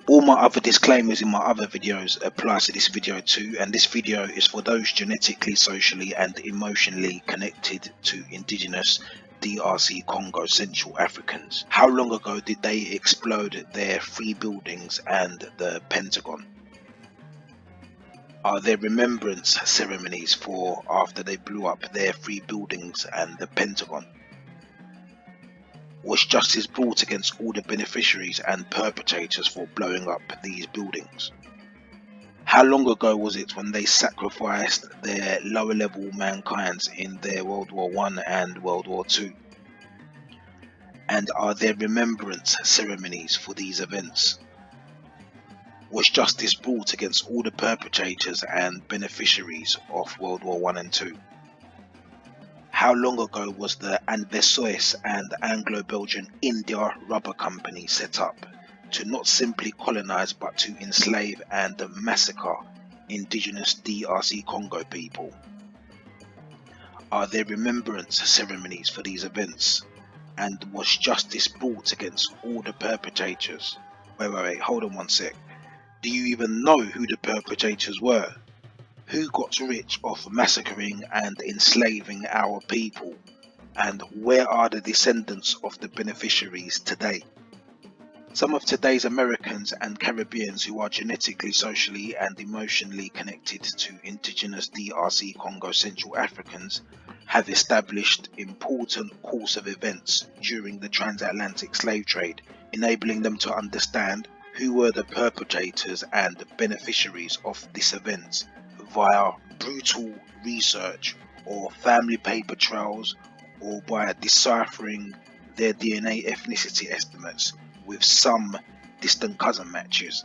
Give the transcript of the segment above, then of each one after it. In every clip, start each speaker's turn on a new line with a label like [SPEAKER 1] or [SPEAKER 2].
[SPEAKER 1] All my other disclaimers in my other videos apply to this video too, and this video is for those genetically, socially and emotionally connected to indigenous DRC Congo Central Africans. How long ago did they explode their 3 buildings and the Pentagon? Are there remembrance ceremonies for after they blew up their 3 buildings and the Pentagon? Was justice brought against all the beneficiaries and perpetrators for blowing up these buildings? How long ago was it when they sacrificed their lower level mankinds in their World War I and World War II? And are there remembrance ceremonies for these events? Was justice brought against all the perpetrators and beneficiaries of World War I and II? How long ago was the Anversois and Anglo-Belgian India Rubber Company set up to not simply colonize but to enslave and massacre indigenous DRC Congo people? Are there remembrance ceremonies for these events? And was justice brought against all the perpetrators? Wait, hold on one sec. Do you even know who the perpetrators were? Who got rich off massacring and enslaving our people? And where are the descendants of the beneficiaries today? Some of today's Americans and Caribbeans who are genetically, socially and emotionally connected to indigenous DRC Congo Central Africans have established important course of events during the transatlantic slave trade, enabling them to understand who were the perpetrators and beneficiaries of this event via brutal research or family paper trails, or by deciphering their DNA ethnicity estimates with some distant cousin matches.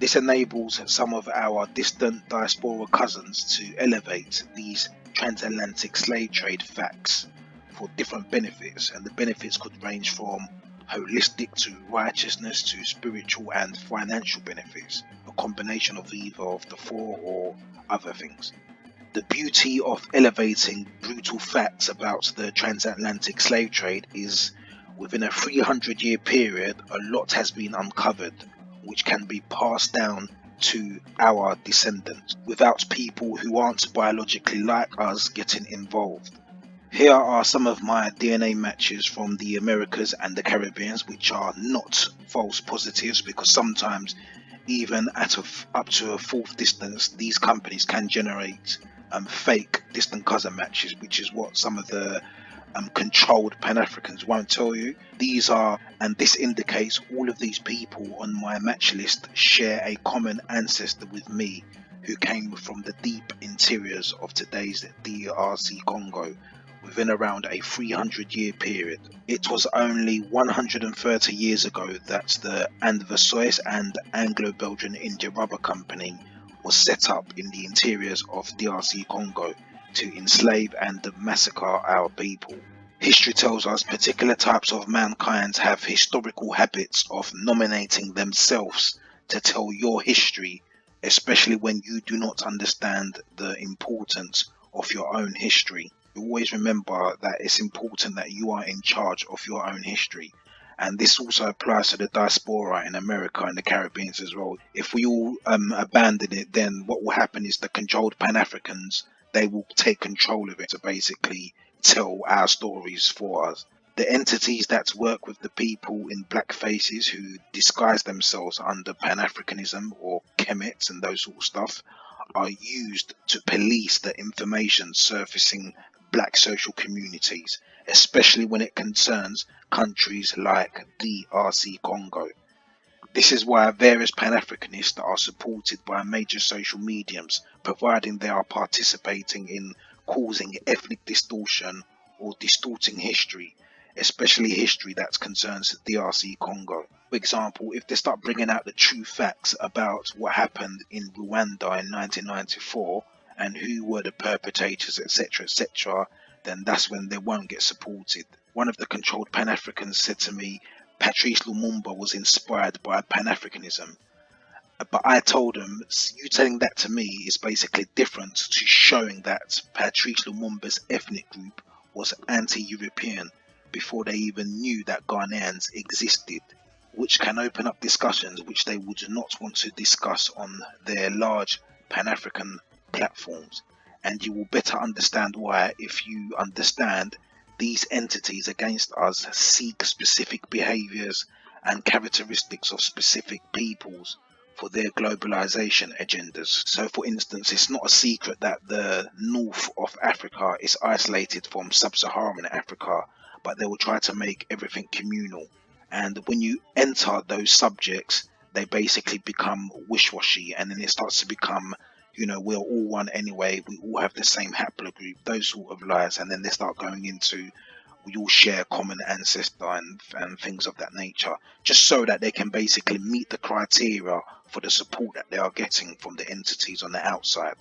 [SPEAKER 1] This enables some of our distant diaspora cousins to elevate these transatlantic slave trade facts for different benefits, and the benefits could range from holistic to righteousness to spiritual and financial benefits, a combination of either of the 4 or other things. The beauty of elevating brutal facts about the transatlantic slave trade is within a 300-year period a lot has been uncovered which can be passed down to our descendants without people who aren't biologically like us getting involved. Here are some of my DNA matches from the Americas and the Caribbean, which are not false positives, because sometimes even at up to a 4th distance these companies can generate fake distant cousin matches, which is what some of the controlled Pan-Africans won't tell you. These are, and this indicates all of these people on my match list share a common ancestor with me, who came from the deep interiors of today's DRC Congo within around a 300-year period. It was only 130 years ago that the Anversois and Anglo-Belgian India Rubber Company was set up in the interiors of DRC Congo to enslave and massacre our people. History tells us particular types of mankind have historical habits of nominating themselves to tell your history, especially when you do not understand the importance of your own history. Always remember that it's important that you are in charge of your own history. And this also applies to the diaspora in America and the Caribbean as well. If we all abandon it, then what will happen is the controlled Pan-Africans, they will take control of it to basically tell our stories for us. The entities that work with the people in black faces who disguise themselves under Pan-Africanism or Kemet and those sort of stuff are used to police the information surfacing black social communities, especially when it concerns countries like DRC Congo. This is why various Pan-Africanists are supported by major social mediums, providing they are participating in causing ethnic distortion or distorting history, especially history that concerns DRC Congo. For example, if they start bringing out the true facts about what happened in Rwanda in 1994 and who were the perpetrators, etc., then that's when they won't get supported. One of the controlled Pan-Africans said to me, Patrice Lumumba was inspired by Pan-Africanism. But I told him, you telling that to me is basically different to showing that Patrice Lumumba's ethnic group was anti-European before they even knew that Ghanaians existed. which can open up discussions which they would not want to discuss on their large Pan-African platforms. And you will better understand why if you understand these entities against us seek specific behaviors and characteristics of specific peoples for their globalization agendas. So for instance, it's not a secret that the north of Africa is isolated from sub-Saharan Africa, but they will try to make everything communal. And when you enter those subjects, they basically become wish-washy, and then it starts to become, you know, we're all one anyway, we all have the same haplogroup, those sort of lies. And then they start going into, we all share common ancestor and things of that nature, just so that they can basically meet the criteria for the support that they are getting from the entities on the outside.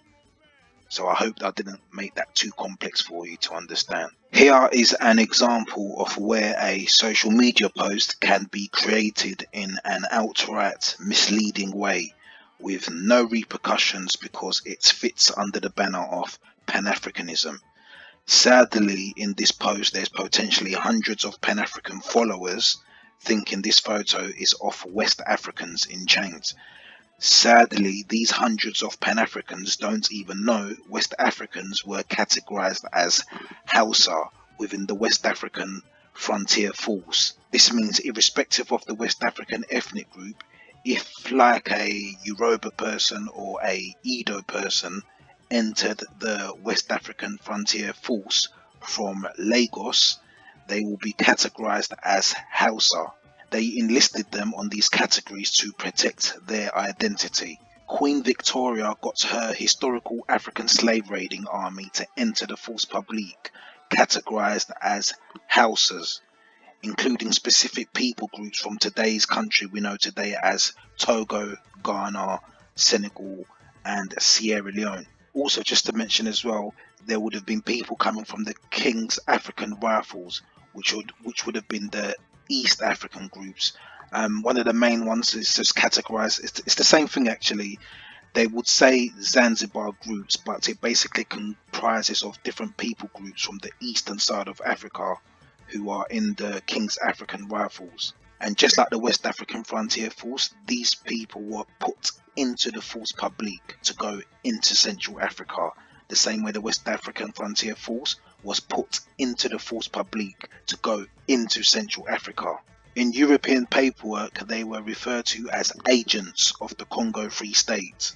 [SPEAKER 1] So I hope I didn't make that too complex for you to understand. Here is an example of where a social media post can be created in an outright misleading way with no repercussions because it fits under the banner of Pan-Africanism. Sadly, in this post, there's potentially hundreds of Pan-African followers thinking this photo is of West Africans in chains. Sadly, these hundreds of Pan-Africans don't even know West Africans were categorized as Hausa within the West African Frontier Force. This means irrespective of the West African ethnic group, if like a Yoruba person or a Edo person entered the West African Frontier Force from Lagos, they will be categorized as Hausa. They enlisted them on these categories to protect their identity. Queen Victoria got her historical African slave raiding army to enter the force publique, categorized as Hausas, including specific people groups from today's country we know today as Togo, Ghana, Senegal, and Sierra Leone. Also, just to mention as well, there would have been people coming from the King's African Rifles, which would have been the East African groups. One of the main ones is just categorized. It's the same thing actually. They would say Zanzibar groups, but it basically comprises of different people groups from the eastern side of Africa who are in the King's African Rifles. And just like the West African Frontier Force, these people were put into the force publique to go into Central Africa, the same way the West African Frontier Force was put into the force publique to go into Central Africa. In European paperwork, they were referred to as agents of the Congo Free State,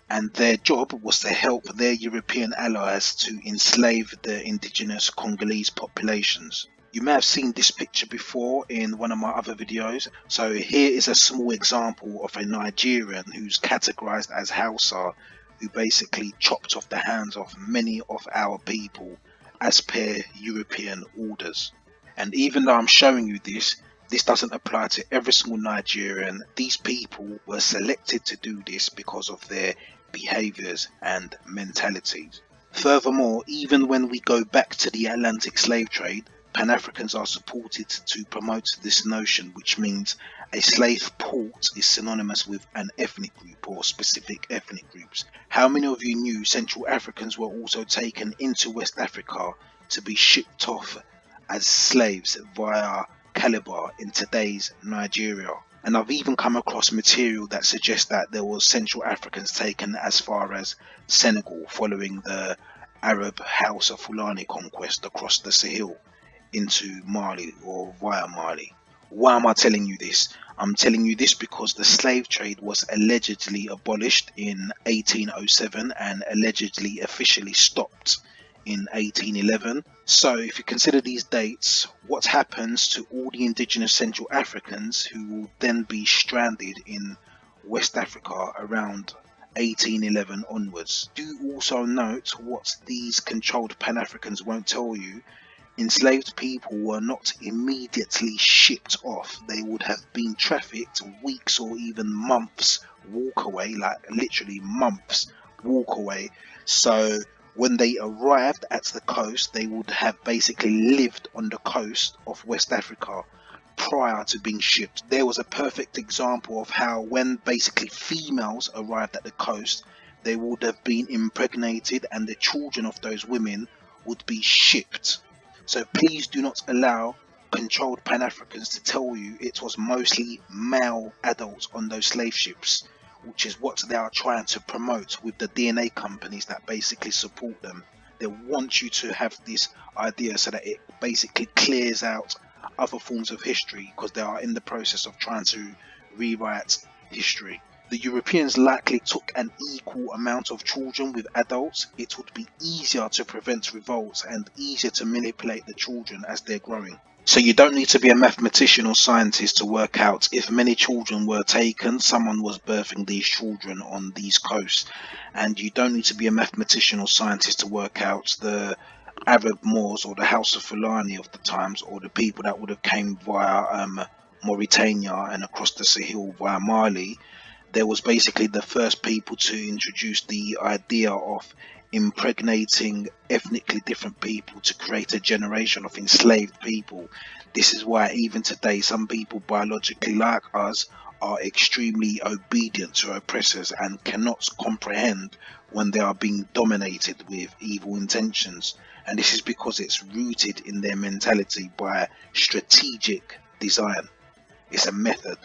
[SPEAKER 1] and their job was to help their European allies to enslave the indigenous Congolese populations. You may have seen this picture before in one of my other videos. So here is a small example of a Nigerian who's categorized as Hausa, who basically chopped off the hands of many of our people as per European orders. And even though I'm showing you this doesn't apply to every single Nigerian. These people were selected to do this because of their behaviors and mentalities. Furthermore, even when we go back to the Atlantic slave trade, Pan-Africans are supported to promote this notion, which means a slave port is synonymous with an ethnic group or specific ethnic groups. How many of you knew Central Africans were also taken into West Africa to be shipped off as slaves via Calabar in today's Nigeria? And I've even come across material that suggests that there was Central Africans taken as far as Senegal following the Arab Hausa Fulani conquest across the Sahel into Mali or via Mali. Why am I telling you this? I'm telling you this because the slave trade was allegedly abolished in 1807 and allegedly officially stopped in 1811. So if you consider these dates, what happens to all the indigenous Central Africans who will then be stranded in West Africa around 1811 onwards? Do also note what these controlled Pan-Africans won't tell you. Enslaved people were not immediately shipped off. They would have been trafficked weeks or even months walk away, like literally months walk away. So when they arrived at the coast, they would have basically lived on the coast of West Africa prior to being shipped. There was a perfect example of how when basically females arrived at the coast, they would have been impregnated and the children of those women would be shipped. So please do not allow controlled Pan-Africans to tell you it was mostly male adults on those slave ships, which is what they are trying to promote with the DNA companies that basically support them. They want you to have this idea so that it basically clears out other forms of history, because they are in the process of trying to rewrite history. The Europeans likely took an equal amount of children with adults. It would be easier to prevent revolts and easier to manipulate the children as they're growing. So you don't need to be a mathematician or scientist to work out if many children were taken, someone was birthing these children on these coasts. And you don't need to be a mathematician or scientist to work out the Arab Moors or the House of Fulani of the times, or the people that would have came via Mauritania and across the Sahel via Mali. There was basically the first people to introduce the idea of impregnating ethnically different people to create a generation of enslaved people. This is why even today some people biologically like us are extremely obedient to oppressors and cannot comprehend when they are being dominated with evil intentions. And this is because it's rooted in their mentality by strategic design. It's a method.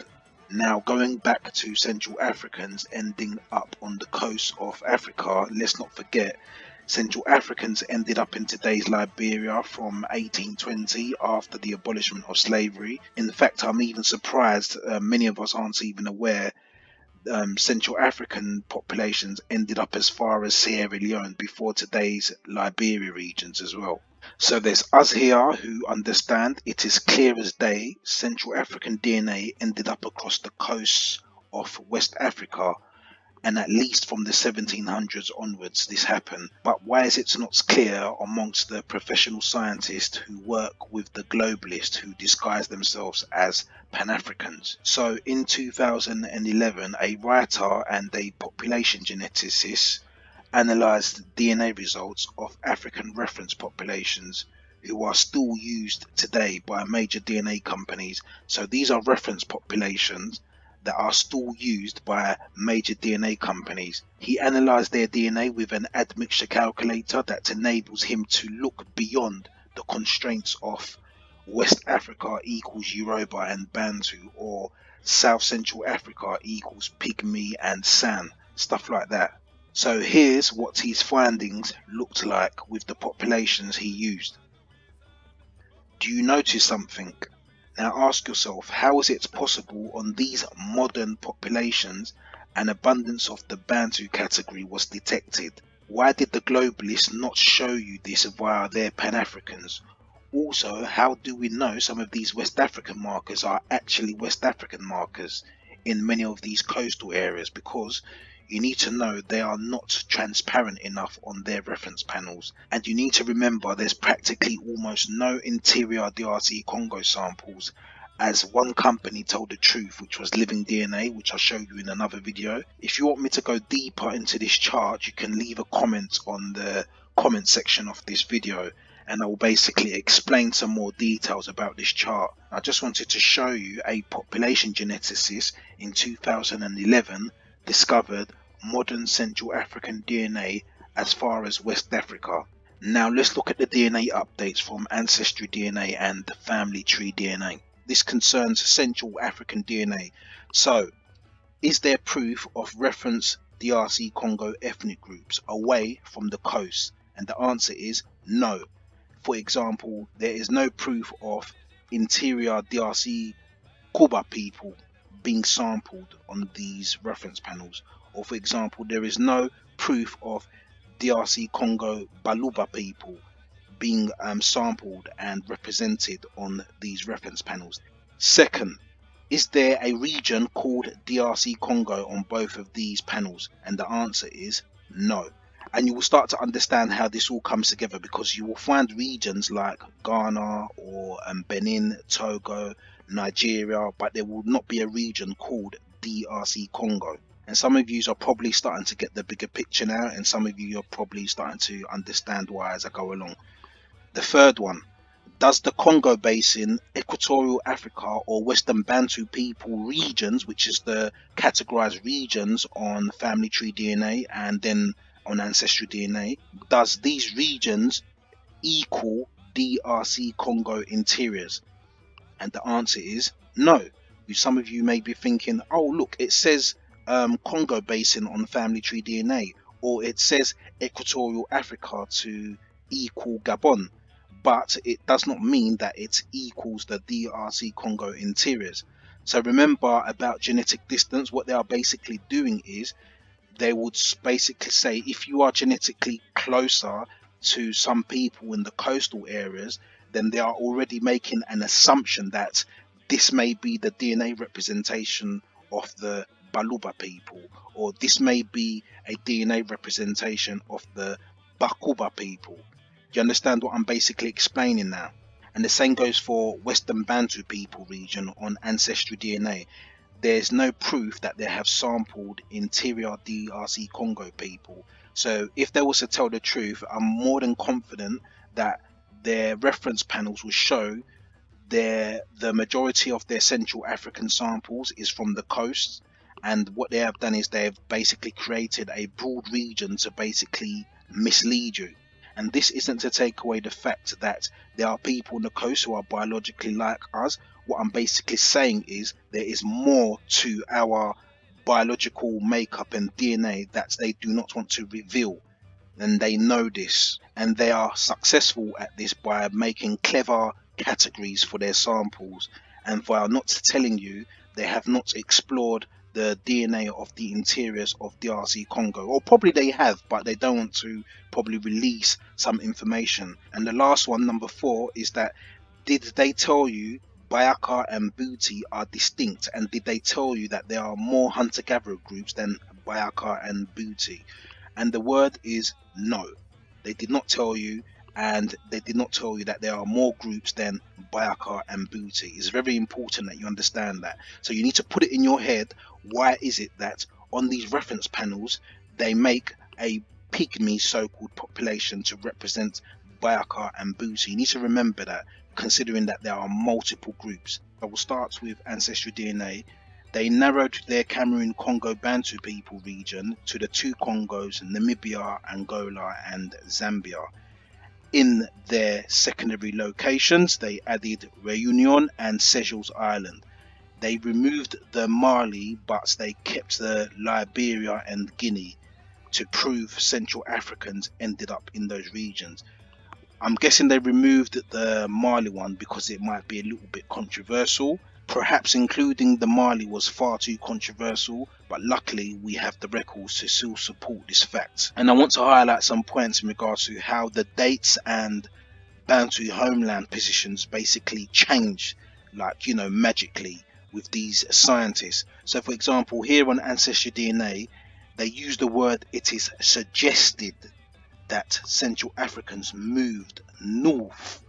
[SPEAKER 1] Now, going back to Central Africans ending up on the coast of Africa, let's not forget Central Africans ended up in today's Liberia from 1820 after the abolishment of slavery. In fact, I'm even surprised many of us aren't even aware Central African populations ended up as far as Sierra Leone before today's Liberia regions as well. So there's us here who understand it is clear as day Central African DNA ended up across the coasts of West Africa, and at least from the 1700s onwards this happened. But why is it not clear amongst the professional scientists who work with the globalists who disguise themselves as Pan-Africans? So in 2011, a writer and a population geneticist analysed DNA results of African reference populations who are still used today by major DNA companies. So these are reference populations that are still used by major DNA companies. He analysed their DNA with an admixture calculator that enables him to look beyond the constraints of West Africa equals Yoruba and Bantu, or South Central Africa equals Pygmy and San, stuff like that. So here's what his findings looked like with the populations he used. Do you notice something? Now ask yourself, how is it possible on these modern populations an abundance of the Bantu category was detected? Why did the globalists not show you this via their Pan-Africans? Also, how do we know some of these West African markers are actually West African markers in many of these coastal areas? Because you need to know they are not transparent enough on their reference panels. And you need to remember there's practically almost no interior DRC Congo samples, as one company told the truth, which was Living DNA, which I'll show you in another video. If you want me to go deeper into this chart, you can leave a comment on the comment section of this video, and I will basically explain some more details about this chart. I just wanted to show you a population geneticist in 2011 discovered modern Central African DNA as far as West Africa. Now let's look at the DNA updates from Ancestry DNA and Family Tree DNA. This concerns Central African DNA. So, is there proof of reference DRC Congo ethnic groups away from the coast? And the answer is no. For example, there is no proof of interior DRC Kuba people being sampled on these reference panels, or for example there is no proof of DRC Congo Baluba people being sampled and represented on these reference panels. Second, is there a region called DRC Congo on both of these panels? And the answer is no. And you will start to understand how this all comes together, because you will find regions like Ghana or Benin, Togo, Nigeria, but there will not be a region called DRC Congo. And some of you are probably starting to get the bigger picture now, and some of you are probably starting to understand why as I go along. The third one, does the Congo Basin, Equatorial Africa or Western Bantu people regions, which is the categorized regions on Family Tree DNA and then on Ancestry DNA, does these regions equal DRC Congo interiors? And the answer is no. Some of you may be thinking, oh look, it says Congo Basin on family tree DNA, or it says Equatorial Africa to equal Gabon, but it does not mean that it equals the DRC Congo interiors. So remember about genetic distance, what they are basically doing is they would basically say if you are genetically closer to some people in the coastal areas, then they are already making an assumption that this may be the DNA representation of the Baluba people, or this may be a DNA representation of the Bakuba people. You understand what I'm basically explaining now? And the same goes for Western Bantu people region on ancestry DNA. There's no proof that they have sampled interior DRC Congo people. So if they was to tell the truth, I'm more than confident that their reference panels will show the majority of their Central African samples is from the coast. And what they have done is they have basically created a broad region to basically mislead you. And this isn't to take away the fact that there are people on the coast who are biologically like us. What I'm basically saying is there is more to our biological makeup and DNA that they do not want to reveal. And they know this, and they are successful at this by making clever categories for their samples, and while not telling you, they have not explored the DNA of the interiors of DRC Congo, or probably they have, but they don't want to probably release some information. And the last one, number 4, is that did they tell you Bayaka and Booty are distinct, and did they tell you that there are more hunter-gatherer groups than Bayaka and Booty? And the word is no. They did not tell you, and they did not tell you that there are more groups than Bayaka and Booty. It's very important that you understand that. So you need to put it in your head, why is it that on these reference panels they make a pygmy so-called population to represent Bayaka and Booty? You need to remember that, considering that there are multiple groups. I will start with Ancestry DNA. They narrowed their Cameroon Congo Bantu people region to the 2 Congos, Namibia, Angola, and Zambia. In their secondary locations, they added Réunion and Seychelles Island. They removed the Mali, but they kept the Liberia and Guinea to prove Central Africans ended up in those regions. I'm guessing they removed the Mali one because it might be a little bit controversial. Perhaps including the Mali was far too controversial, but luckily we have the records to still support this fact. And I want to highlight some points in regards to how the dates and Bantu homeland positions basically change, like, magically with these scientists. So for example, here on Ancestry DNA, they use the word it is suggested that Central Africans moved north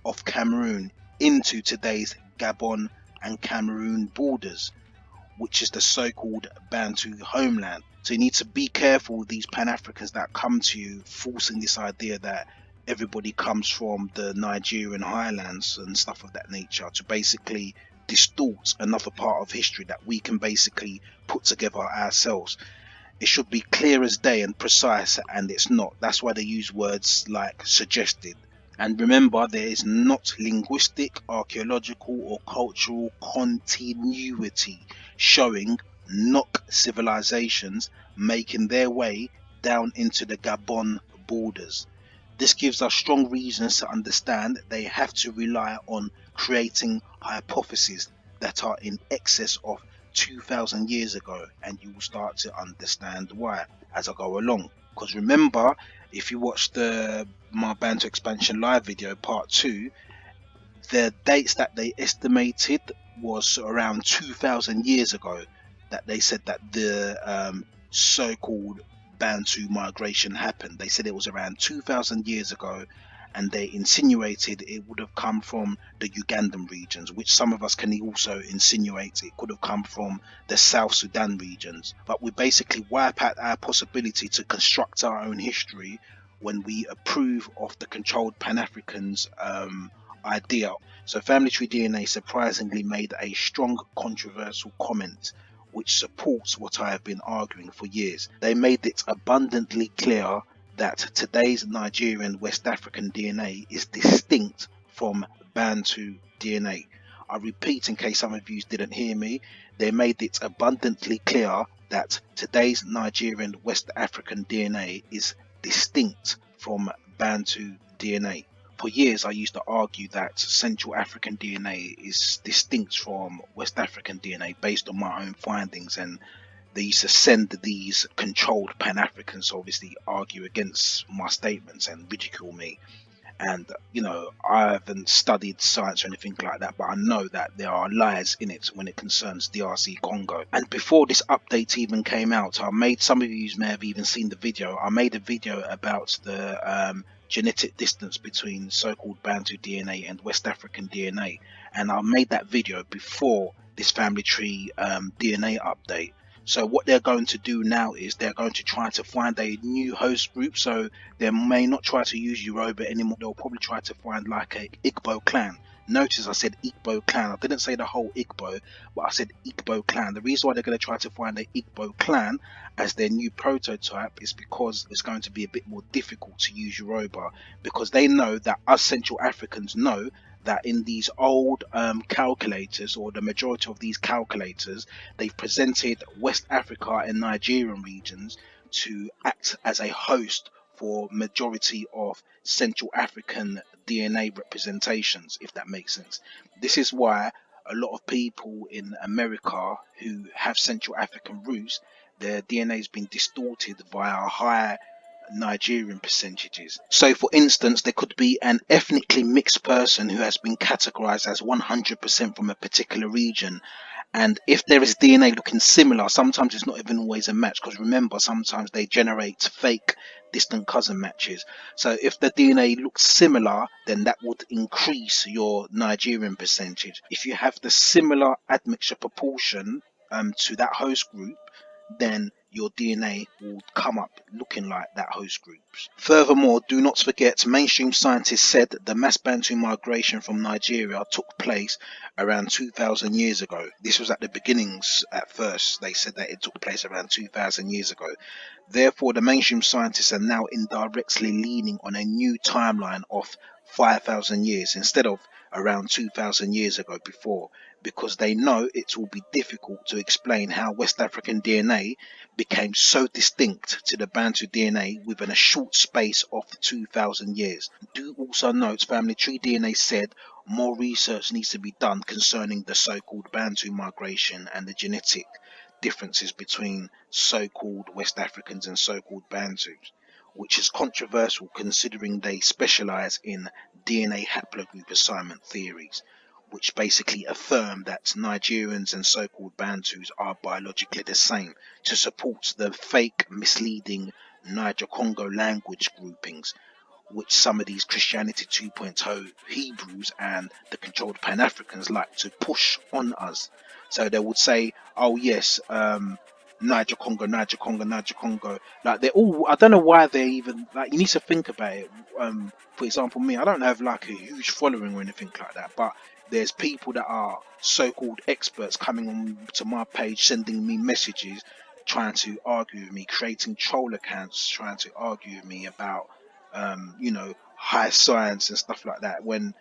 [SPEAKER 1] of Cameroon into today's Gabon and Cameroon borders, which is the so-called Bantu homeland. So you need to be careful with these Pan-Africans that come to you forcing this idea that everybody comes from the Nigerian highlands and stuff of that nature, to basically distort another part of history that we can basically put together ourselves. It should be clear as day and precise, and it's not. That's why they use words like suggested. And remember, there is not linguistic, archaeological, or cultural continuity showing Nok civilizations making their way down into the Gabon borders. This gives us strong reasons to understand they have to rely on creating hypotheses that are in excess of 2,000 years ago, and you will start to understand why as I go along. Because remember, if you watch my Bantu Expansion live video part 2, the dates that they estimated was around 2,000 years ago, that they said that the so-called Bantu migration happened. They said it was around 2,000 years ago, and they insinuated it would have come from the Ugandan regions, which some of us can also insinuate it could have come from the South Sudan regions. But we basically wipe out our possibility to construct our own history when we approve of the controlled Pan-Africans idea. So Family Tree DNA surprisingly made a strong controversial comment which supports what I have been arguing for years. They made it abundantly clear that today's Nigerian West African DNA is distinct from Bantu DNA. I repeat, in case some of you didn't hear me, they made it abundantly clear that today's Nigerian West African DNA is distinct from Bantu DNA. For years, I used to argue that Central African DNA is distinct from West African DNA based on my own findings, and they used to send these controlled Pan-Africans to obviously argue against my statements and ridicule me. And I haven't studied science or anything like that, but I know that there are lies in it when it concerns DRC Congo. And before this update even came out, some of you may have even seen the video. I made a video about the genetic distance between so-called Bantu DNA and West African DNA, and I made that video before this family tree DNA update. So what they're going to do now is they're going to try to find a new host group. So they may not try to use Yoruba anymore. They'll probably try to find like a Igbo clan. Notice I said Igbo clan. I didn't say the whole Igbo, but I said Igbo clan. The reason why they're going to try to find a Igbo clan as their new prototype is because it's going to be a bit more difficult to use Yoruba, because they know that us Central Africans know that in these old calculators, or the majority of these calculators, they've presented West Africa and Nigerian regions to act as a host for majority of Central African DNA representations, if that makes sense. This is why a lot of people in America who have Central African roots, their DNA has been distorted via high Nigerian percentages. So for instance, there could be an ethnically mixed person who has been categorized as 100% from a particular region, and if there is DNA looking similar, sometimes it's not even always a match, because remember, sometimes they generate fake distant cousin matches. So if the DNA looks similar, then that would increase your Nigerian percentage. If you have the similar admixture proportion to that host group, then your DNA will come up looking like that host group's. Furthermore, do not forget, mainstream scientists said the mass Bantu migration from Nigeria took place around 2,000 years ago. This was at the beginnings. At first, they said that it took place around 2,000 years ago. Therefore, the mainstream scientists are now indirectly leaning on a new timeline of 5,000 years instead of around 2,000 years ago before, because they know it will be difficult to explain how West African DNA became so distinct to the Bantu DNA within a short space of 2,000 years. Do also note, family tree DNA said more research needs to be done concerning the so-called Bantu migration and the genetic differences between so-called West Africans and so-called Bantus, which is controversial considering they specialize in DNA haplogroup assignment theories, which basically affirm that Nigerians and so-called Bantus are biologically the same, to support the fake, misleading Niger-Congo language groupings, which some of these Christianity 2.0 Hebrews and the controlled Pan-Africans like to push on us. So they would say, oh yes, Niger Congo, Niger Congo, Niger Congo. Like they're all, I don't know why they even, like, you need to think about it. For example, me, I don't have like a huge following or anything like that, but there's people that are so-called experts coming on to my page, sending me messages, trying to argue with me, creating troll accounts, trying to argue with me about high science and stuff like that, when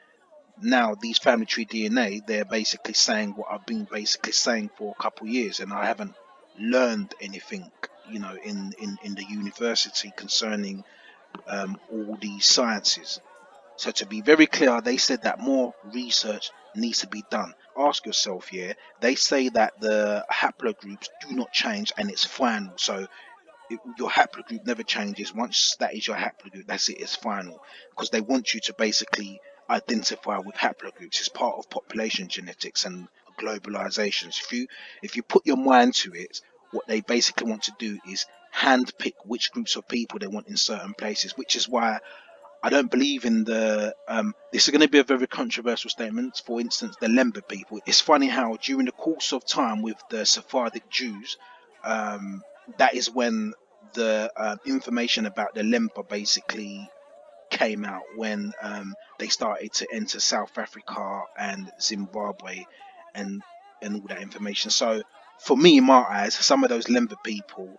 [SPEAKER 1] now these family tree DNA, they're basically saying what I've been basically saying for a couple of years, and I haven't learned anything in the university concerning all these sciences. So to be very clear, they said that more research needs to be done. Ask yourself, yeah, they say that the haplogroups do not change and it's final. So your haplogroup never changes. Once that is your haplogroup, that's it, it's final, because they want you to basically identify with haplogroups. It's part of population genetics and globalizations. If you put your mind to it, what they basically want to do is handpick which groups of people they want in certain places, which is why I don't believe in the this is going to be a very controversial statement. For instance, the Lemba people. It's funny how during the course of time with the Sephardic Jews, that is when the information about the Lemba basically came out, when they started to enter South Africa and Zimbabwe and all that information. So for me, in my eyes, some of those Lemba people,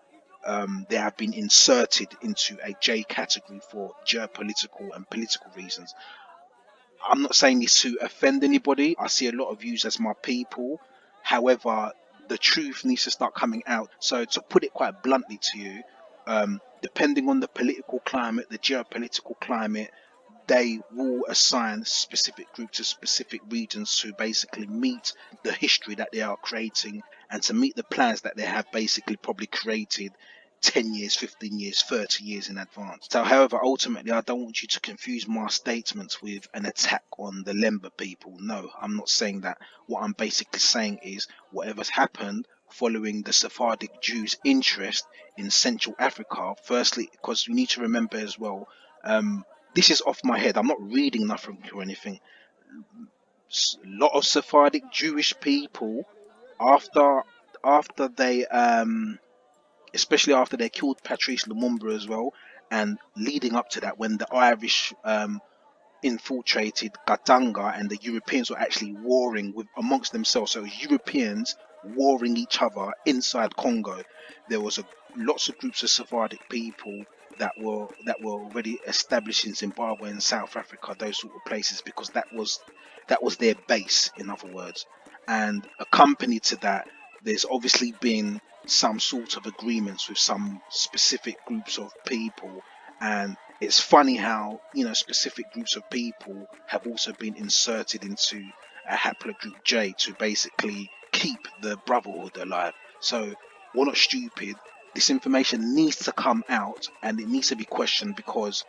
[SPEAKER 1] they have been inserted into a J category for geopolitical and political reasons. I'm not saying this to offend anybody. I see a lot of yous as my people. However, the truth needs to start coming out. So to put it quite bluntly to you, depending on the political climate, the geopolitical climate, they will assign specific groups to specific regions to basically meet the history that they are creating and to meet the plans that they have basically probably created 10 years, 15 years, 30 years in advance. So, however, ultimately, I don't want you to confuse my statements with an attack on the Lemba people. No, I'm not saying that. What I'm basically saying is whatever's happened following the Sephardic Jews' interest in Central Africa, firstly, because you need to remember as well, this is off my head. I'm not reading nothing or anything. A lot of Sephardic Jewish people, after they especially after they killed Patrice Lumumba as well, and leading up to that, when the Irish infiltrated Katanga and the Europeans were actually warring with amongst themselves. So Europeans warring each other inside Congo. There was lots of groups of Sephardic people that were already established in Zimbabwe and South Africa, those sort of places, because that was their base, in other words. And accompanied to that, there's obviously been some sort of agreements with some specific groups of people, and it's funny how, you know, specific groups of people have also been inserted into a haplogroup J to basically keep the brotherhood alive. So we're not stupid. This information needs to come out and it needs to be questioned, because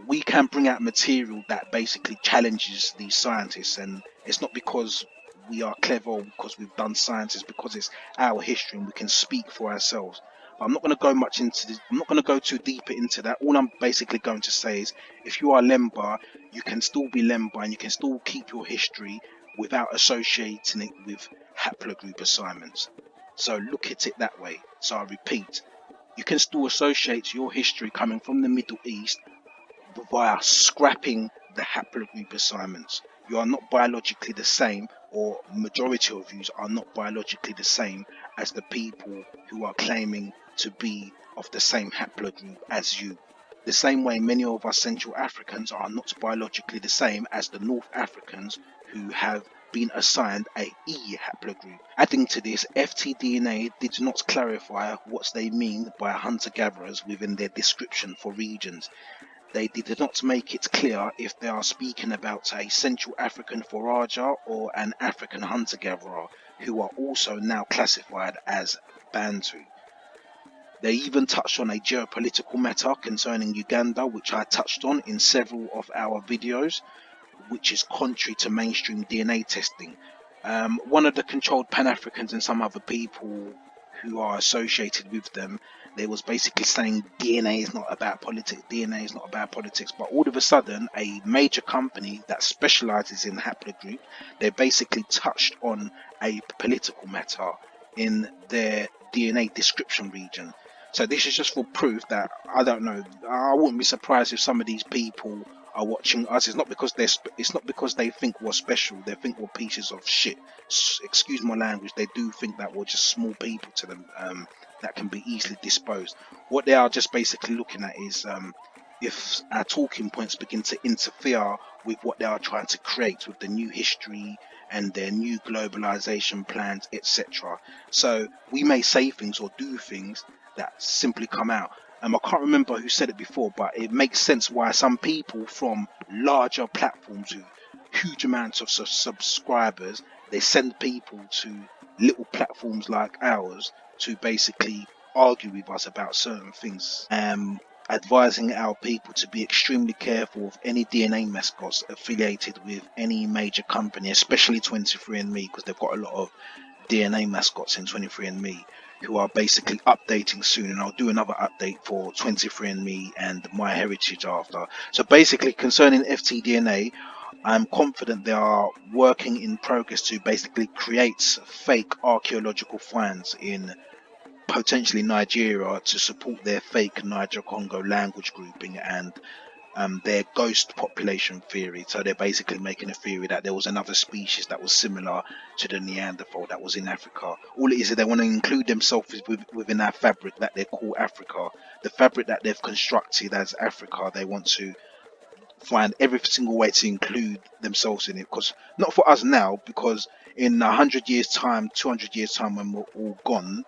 [SPEAKER 1] we can bring out material that basically challenges these scientists, and it's not because we are clever or because we've done science, it's because it's our history and we can speak for ourselves. But I'm not going to go much into this. I'm not going to go too deep into that. All I'm basically going to say is, if you are Lemba, you can still be Lemba and you can still keep your history without associating it with haplogroup assignments. So look at it that way. So I repeat, you can still associate your history coming from the Middle East via scrapping the haplogroup assignments. You are not biologically the same, or majority of you are not biologically the same as the people who are claiming to be of the same haplogroup as you. The same way many of us Central Africans are not biologically the same as the North Africans who have been assigned a E haplogroup. Adding to this, FTDNA did not clarify what they mean by hunter-gatherers within their description for regions. They did not make it clear if they are speaking about a Central African forager or an African hunter-gatherer, who are also now classified as Bantu. They even touched on a geopolitical matter concerning Uganda, which I touched on in several of our videos, which is contrary to mainstream DNA testing. One of the controlled Pan-Africans and some other people who are associated with them, they was basically saying DNA is not about politics, DNA is not about politics, but all of a sudden a major company that specializes in haplogroup, they basically touched on a political matter in their DNA description region. So this is just for proof that, I don't know, I wouldn't be surprised if some of these people are watching us. It's not because they think we're special. They think we're pieces of shit. Excuse my language. They do think that we're just small people to them, that can be easily disposed. What they are just basically looking at is if our talking points begin to interfere with what they are trying to create with the new history and their new globalization plans, etc. So we may say things or do things that simply come out. I can't remember who said it before, but it makes sense why some people from larger platforms with huge amounts of subscribers, they send people to little platforms like ours to basically argue with us about certain things. Advising our people to be extremely careful of any DNA mascots affiliated with any major company, especially 23andMe, because they've got a lot of DNA mascots in 23andMe who are basically updating soon, and I'll do another update for 23andMe and MyHeritage after. So basically, concerning FTDNA, I'm confident they are working in progress to basically create fake archaeological finds in potentially Nigeria to support their fake Niger-Congo language grouping and their ghost population theory. So they're basically making a theory that there was another species that was similar to the Neanderthal that was in Africa. All it is they want to include themselves within our fabric that they call Africa. The fabric that they've constructed as Africa, they want to find every single way to include themselves in it. Because not for us now, because in 100 years time, 200 years time, when we're all gone,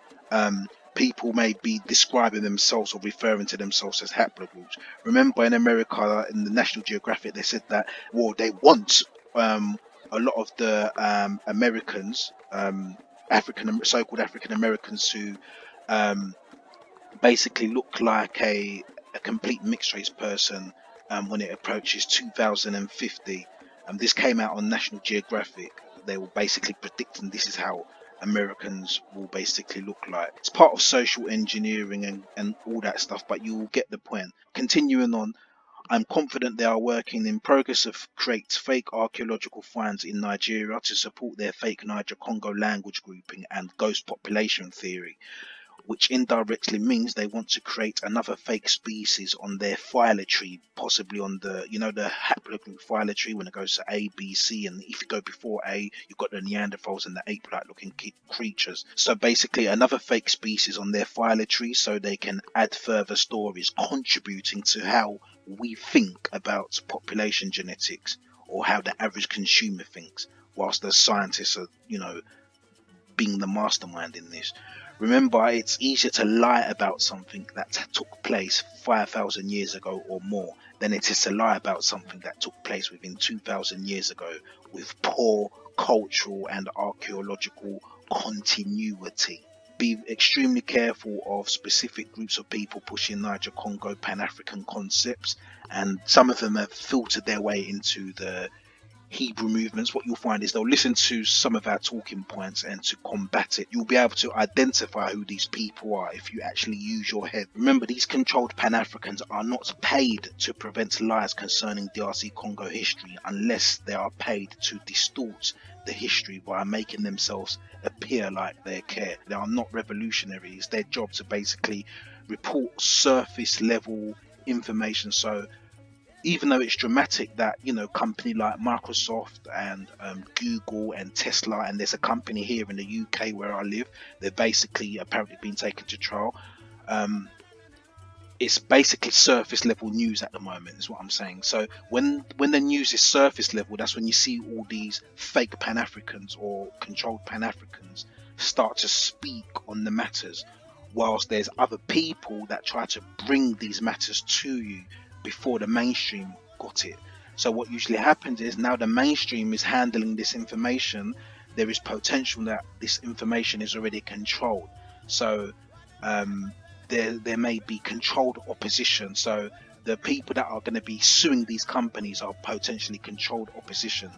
[SPEAKER 1] people may be describing themselves or referring to themselves as haplogroups. Remember in America, in the National Geographic, they said that, well, they want a lot of the Americans, so-called African Americans, who basically look like a complete mixed race person when it approaches 2050. This came out on National Geographic. They were basically predicting this is how Americans will basically look like. It's part of social engineering and all that stuff, but you will get the point. Continuing on, I'm confident they are working in progress of create fake archaeological finds in Nigeria to support their fake Niger Congo language grouping and ghost population theory, which indirectly means they want to create another fake species on their phyla tree, possibly on the, the haplogroup phyla tree when it goes to A, B, C, and if you go before A, you've got the Neanderthals and the ape-like looking creatures. So basically another fake species on their phyla tree so they can add further stories contributing to how we think about population genetics, or how the average consumer thinks, whilst the scientists are, being the mastermind in this. Remember, it's easier to lie about something that took place 5,000 years ago or more than it is to lie about something that took place within 2,000 years ago with poor cultural and archaeological continuity. Be extremely careful of specific groups of people pushing Niger Congo Pan-African concepts, and some of them have filtered their way into the Hebrew movements. What you'll find is they'll listen to some of our talking points, and to combat it, you'll be able to identify who these people are if you actually use your head. Remember, these controlled Pan-Africans are not paid to prevent lies concerning DRC Congo history unless they are paid to distort the history by making themselves appear like they care. They are not revolutionary. It's their job to basically report surface level information. So even though it's dramatic that company like Microsoft and Google and Tesla, and there's a company here in the UK where I live, they've basically apparently been taken to trial. It's basically surface level news at the moment, is what I'm saying. So when the news is surface level, that's when you see all these fake Pan-Africans or controlled Pan-Africans start to speak on the matters, whilst there's other people that try to bring these matters to you before the mainstream got it. So what usually happens is, now the mainstream is handling this information, there is potential that this information is already controlled. So there may be controlled opposition. So the people that are going to be suing these companies are potentially controlled opposition.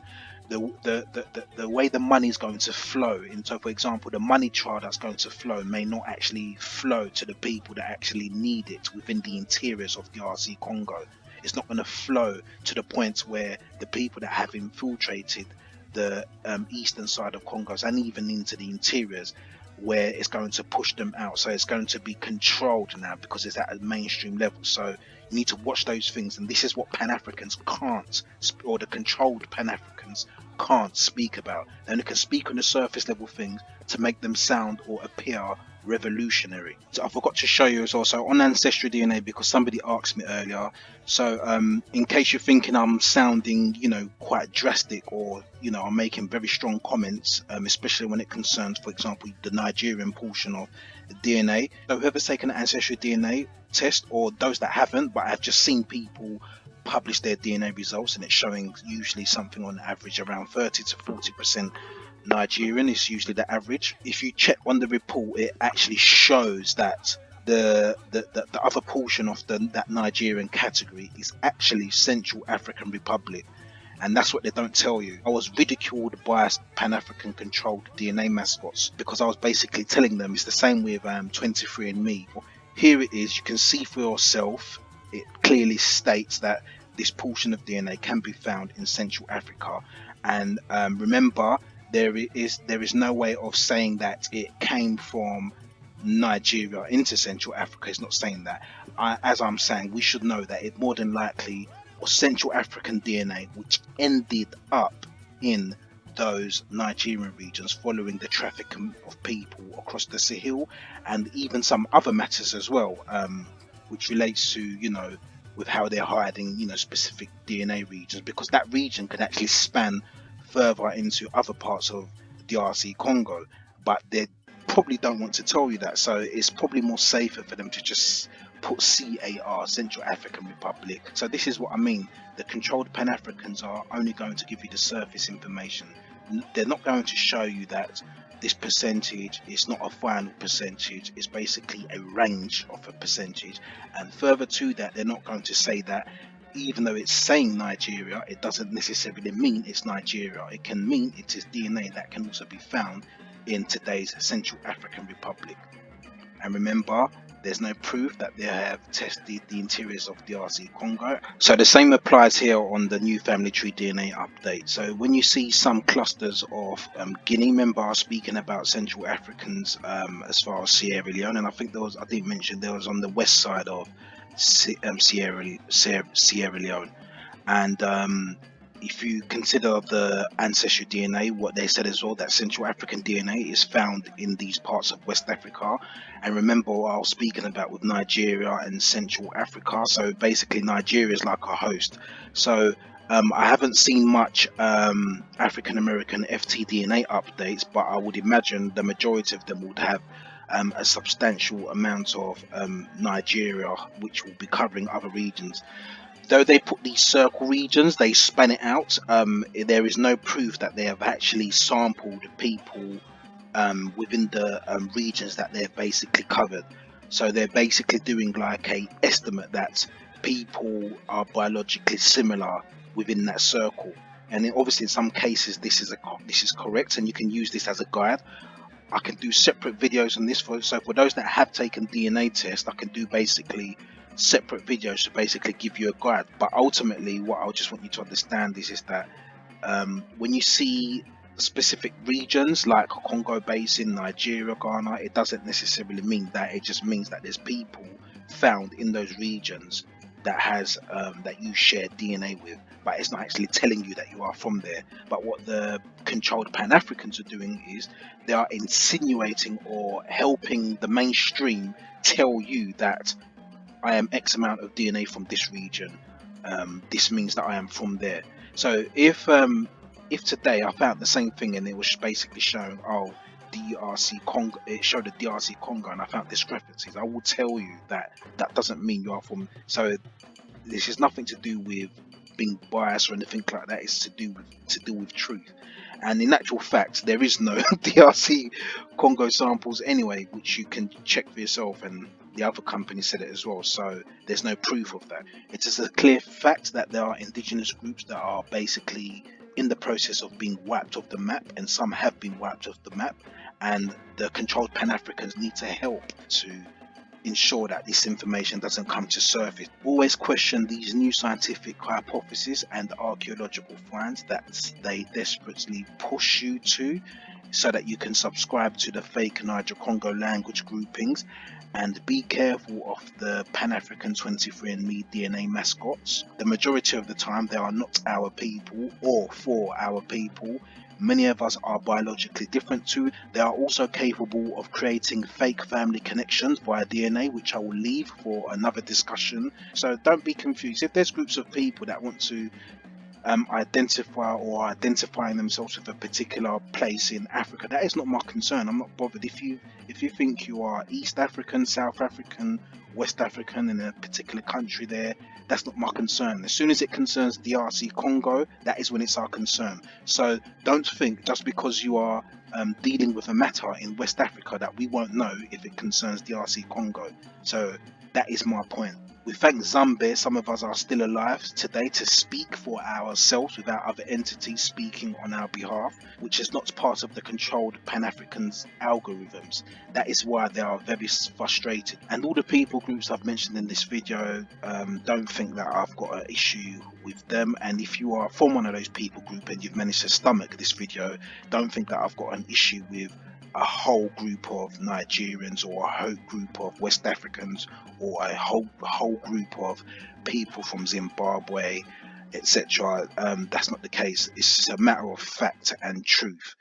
[SPEAKER 1] The way the money is going to flow, so for example, the money trail that's going to flow may not actually flow to the people that actually need it within the interiors of DRC Congo. It's not going to flow to the point where the people that have infiltrated the eastern side of Congo and even into the interiors, where it's going to push them out. So it's going to be controlled now because it's at a mainstream level. So you need to watch those things, and this is what Pan-Africans can't, or the controlled Pan-Africans can't speak about. They only can speak on the surface level things to make them sound or appear revolutionary. So I forgot to show you as well, so on Ancestry DNA, because somebody asked me earlier, so in case you're thinking I'm sounding quite drastic, or I'm making very strong comments, especially when it concerns, for example, the Nigerian portion of the DNA. So whoever's taken an Ancestry DNA test, or those that haven't but have just seen people publish their DNA results, and it's showing usually something on average around 30 to 40% Nigerian is usually the average. If you check on the report, it actually shows that the other portion of that Nigerian category is actually Central African Republic, and that's what they don't tell you. I was ridiculed by Pan-African controlled DNA mascots because I was basically telling them it's the same with 23andMe. Here it is, you can see for yourself. It clearly states that this portion of DNA can be found in Central Africa, and remember, there is no way of saying that it came from Nigeria into Central Africa. It's not saying that. As I'm saying, we should know that it more than likely was Central African DNA which ended up in those Nigerian regions following the trafficking of people across the Sahel, and even some other matters as well, which relates to with how they're hiding, specific DNA regions, because that region can actually span further into other parts of DRC Congo, but they probably don't want to tell you that. So it's probably more safer for them to just put CAR, Central African Republic. So this is what I mean. The controlled Pan-Africans are only going to give you the surface information. They're not going to show you that this percentage is not a final percentage, it's basically a range of a percentage. And further to that, they're not going to say that even though it's saying Nigeria, it doesn't necessarily mean it's Nigeria. It can mean it is DNA that can also be found in today's Central African Republic. And remember, there's no proof that they have tested the interiors of DRC Congo. So the same applies here on the new family tree DNA update. So when you see some clusters of Guinea, remember speaking about Central Africans as far as Sierra Leone, and I think I didn't mention there was on the west side of Sierra Leone. And if you consider the ancestral DNA, what they said as well, that Central African DNA is found in these parts of West Africa. And remember what I was speaking about with Nigeria and Central Africa. So basically Nigeria is like a host. So I haven't seen much African American FTDNA updates, but I would imagine the majority of them would have a substantial amount of Nigeria, which will be covering other regions. Though they put these circle regions, they span it out. There is no proof that they have actually sampled people within the regions that they've basically covered. So they're basically doing like a estimate that people are biologically similar within that circle. And obviously in some cases this is correct, and you can use this as a guide. I can do separate videos on this so for those that have taken DNA tests, I can do basically separate videos to basically give you a guide. But ultimately what I just want you to understand is that when you see specific regions like Congo Basin, Nigeria, Ghana, it doesn't necessarily mean that. It just means that there's people found in those regions that has that you share DNA with, but it's not actually telling you that you are from there. But what the controlled Pan-Africans are doing is they are insinuating or helping the mainstream tell you that I am X amount of DNA from this region. This means that I am from there. So if today I found the same thing and it was basically showing, DRC Congo, it showed the DRC Congo, and I found discrepancies, I will tell you that that doesn't mean you are from. So this is nothing to do with being biased or anything like that. It's to do with truth. And in actual fact, there is no DRC Congo samples anyway, which you can check for yourself, and the other company said it as well. So there's no proof of that. It is a clear fact that there are indigenous groups that are basically in the process of being wiped off the map, and some have been wiped off the map, and the controlled Pan-Africans need to help to ensure that this information doesn't come to surface. Always question these new scientific hypotheses and archaeological finds that they desperately push you to, so that you can subscribe to the fake Niger Congo language groupings, and be careful of the Pan-African 23andMe DNA mascots. The majority of the time they are not our people or for our people. Many of us are biologically different too. They are also capable of creating fake family connections via DNA, which I will leave for another discussion. So don't be confused. If there's groups of people that want to identifying themselves with a particular place in Africa, that is not my concern. I'm not bothered. If you think you are East African, South African, West African in a particular country there, that's not my concern. As soon as it concerns DRC Congo, that is when it's our concern. So don't think just because you are dealing with a matter in West Africa that we won't know if it concerns DRC Congo. So that is my point. We thank Zambe, some of us are still alive today to speak for ourselves without other entities speaking on our behalf, which is not part of the controlled Pan-Africans algorithms. That is why they are very frustrated. And all the people groups I've mentioned in this video, don't think that I've got an issue with them. And if you are from one of those people group and you've managed to stomach this video, don't think that I've got an issue with a whole group of Nigerians or a whole group of West Africans or a whole group of people from Zimbabwe, etc. That's not the case. It's a matter of fact and truth.